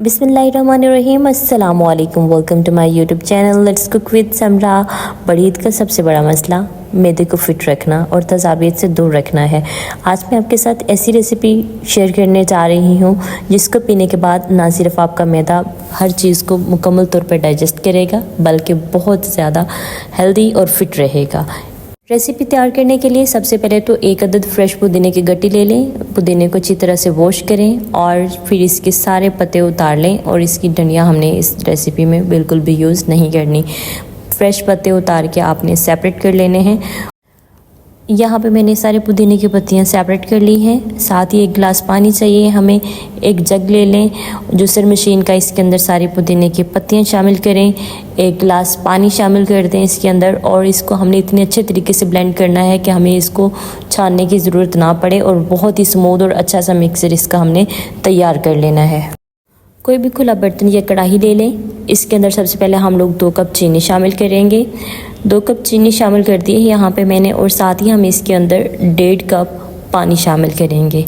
बिस्मिल्लाहिर्रहमानिर्रहीम, अस्सलाम वालेकुम। Welcome to my YouTube channel let's cook with Samra. बड़ी ईद का सबसे बड़ा मसला मैदे को फिट रखना और तजाबियत से दूर रखना है। आज मैं आपके साथ ऐसी रेसिपी शेयर करने जा रही हूँ जिसको पीने के बाद ना सिर्फ आपका मैदा हर चीज़ को मुकम्मल तौर पर डाइजेस्ट करेगा बल्कि बहुत ज़्यादा हेल्दी और फिट रहेगा। रेसिपी तैयार करने के लिए सबसे पहले तो एक अदद फ्रेश पुदीने की गट्टी ले लें। पुदीने को अच्छी तरह से वॉश करें और फिर इसके सारे पत्ते उतार लें और इसकी डंडियाँ हमने इस रेसिपी में बिल्कुल भी यूज़ नहीं करनी। फ्रेश पत्ते उतार के आपने सेपरेट कर लेने हैं। यहाँ पे मैंने सारे पुदीने की पत्तियाँ सेपरेट कर ली हैं। साथ ही एक गिलास पानी चाहिए हमें। एक जग ले लें जूसर मशीन का, इसके अंदर सारी पुदीने की पत्तियाँ शामिल करें। एक गिलास पानी शामिल कर दें इसके अंदर और इसको हमने इतने अच्छे तरीके से ब्लेंड करना है कि हमें इसको छानने की ज़रूरत ना पड़े और बहुत ही स्मूथ और अच्छा सा मिक्सर इसका हमने तैयार कर लेना है। कोई भी खुला बर्तन या कढ़ाई ले लें। इसके अंदर सबसे पहले हम लोग 2 कप चीनी शामिल करेंगे। 2 कप चीनी शामिल कर दी है यहाँ पे मैंने, और साथ ही हम इसके अंदर 1.5 कप पानी शामिल करेंगे।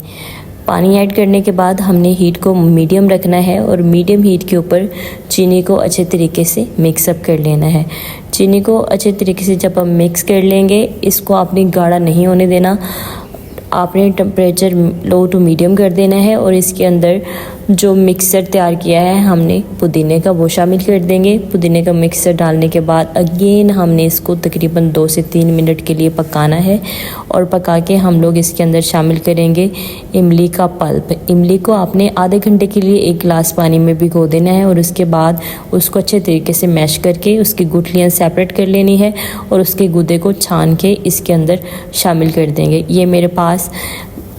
पानी ऐड करने के बाद हमने हीट को मीडियम रखना है और मीडियम हीट के ऊपर चीनी को अच्छे तरीके से मिक्सअप कर लेना है। चीनी को अच्छे तरीके से जब हम मिक्स कर लेंगे, इसको आपने गाढ़ा नहीं होने देना। आपने टेम्परेचर लो टू मीडियम कर देना है और इसके अंदर जो मिक्सर तैयार किया है हमने पुदीने का वो शामिल कर देंगे। पुदीने का मिक्सर डालने के बाद अगेन हमने इसको तकरीबन 2 से 3 मिनट के लिए पकाना है और पका के हम लोग इसके अंदर शामिल करेंगे इमली का पल्प। इमली को आपने आधे घंटे के लिए 1 गिलास पानी में भिगो देना है और उसके बाद उसको अच्छे तरीके से मैश करके उसकी गुठलियाँ सेपरेट कर लेनी है और उसके गूदे को छान के इसके अंदर शामिल कर देंगे। ये मेरे पास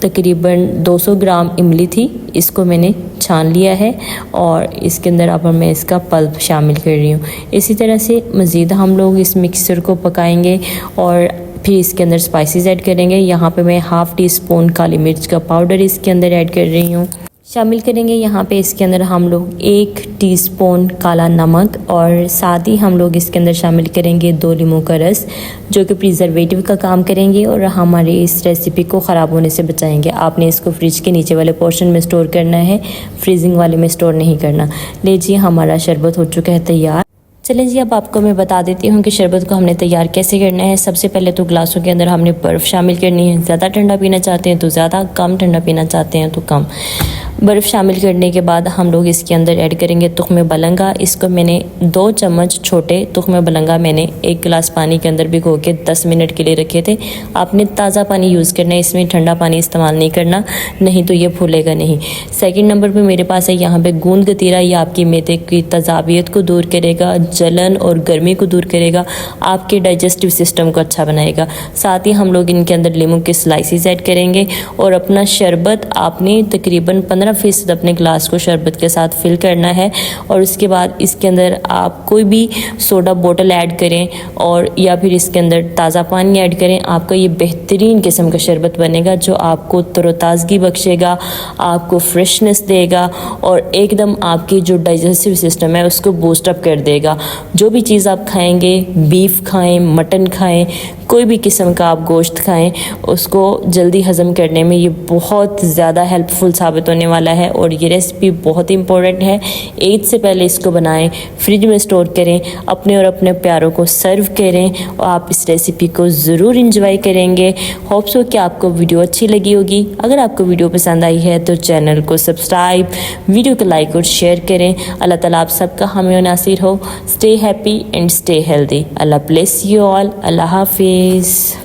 तकरीबन 200 ग्राम इमली थी, इसको मैंने छान लिया है और इसके अंदर अब मैं इसका पल्प शामिल कर रही हूँ। इसी तरह से मज़ीद हम लोग इस मिक्सचर को पकाएंगे और फिर इसके अंदर स्पाइसेस ऐड करेंगे। यहाँ पे मैं ½ टी स्पून काली मिर्च का पाउडर इसके अंदर ऐड कर रही हूँ शामिल करेंगे। यहाँ पे इसके अंदर हम लोग 1 टीस्पून काला नमक और साथ ही हम लोग इसके अंदर शामिल करेंगे 2 नींबू का रस जो कि प्रिजर्वेटिव का काम करेंगे और हमारी इस रेसिपी को ख़राब होने से बचाएंगे। आपने इसको फ्रिज के नीचे वाले पोर्शन में स्टोर करना है, फ्रीजिंग वाले में स्टोर नहीं करना। लीजिए हमारा शरबत हो चुका है तैयार। चलें जी, अब आपको मैं बता देती हूँ कि शरबत को हमने तैयार कैसे करना है। सबसे पहले तो ग्लासों के अंदर हमने बर्फ़ शामिल करनी है। ज़्यादा ठंडा पीना चाहते हैं तो ज़्यादा, कम ठंडा पीना चाहते हैं तो कम। बर्फ़ शामिल करने के बाद हम लोग इसके अंदर ऐड करेंगे तुख्मे बलंगा। इसको मैंने 2 चम्मच छोटे तुख्मे बलंगा मैंने 1 गिलास पानी के अंदर भिगो के 10 मिनट के लिए रखे थे। आपने ताज़ा पानी यूज़ करना है, इसमें ठंडा पानी इस्तेमाल नहीं करना, नहीं तो ये फूलेगा नहीं। सेकंड नंबर पे मेरे पास है यहाँ पे गूंद गतीरा। ये आपकी मैदे की तजाबियत को दूर करेगा, जलन और गर्मी को दूर करेगा, आपके डाइजेस्टिव सिस्टम को अच्छा बनाएगा। साथ ही हम लोग इनके अंदर लीमू के स्लाइसेस ऐड करेंगे और अपना शरबत आपने तकरीबन 15% अपने ग्लास को शरबत के साथ फिल करना है और उसके बाद इसके अंदर आप कोई भी सोडा बोतल ऐड करें और या फिर इसके अंदर ताज़ा पानी ऐड करें। आपका ये बेहतरीन किस्म का शरबत बनेगा जो आपको तरोताज़गी बख्शेगा, आपको फ्रेशनेस देगा और एकदम आपकी जो डाइजेस्टिव सिस्टम है उसको बूस्ट अप कर देगा। जो भी चीज़ आप खाएंगे, बीफ खाएं, मटन खाएं, कोई भी किस्म का आप गोश्त खाएं, उसको जल्दी हज़म करने में ये बहुत ज़्यादा हेल्पफुल साबित होने वाला है और ये रेसिपी बहुत ही इंपॉर्टेंट है। ईद से पहले इसको बनाएं, फ्रिज में स्टोर करें, अपने और अपने प्यारों को सर्व करें और आप इस रेसिपी को ज़रूर इंजॉय करेंगे। होप सो कि आपको वीडियो अच्छी लगी होगी। अगर आपको वीडियो पसंद आई है तो चैनल को सब्सक्राइब, वीडियो को लाइक और शेयर करें। अल्लाह ताला आप सबका हामी और नासिर हो। Stay happy and stay healthy. Allah bless you all. Allah हाफिज़।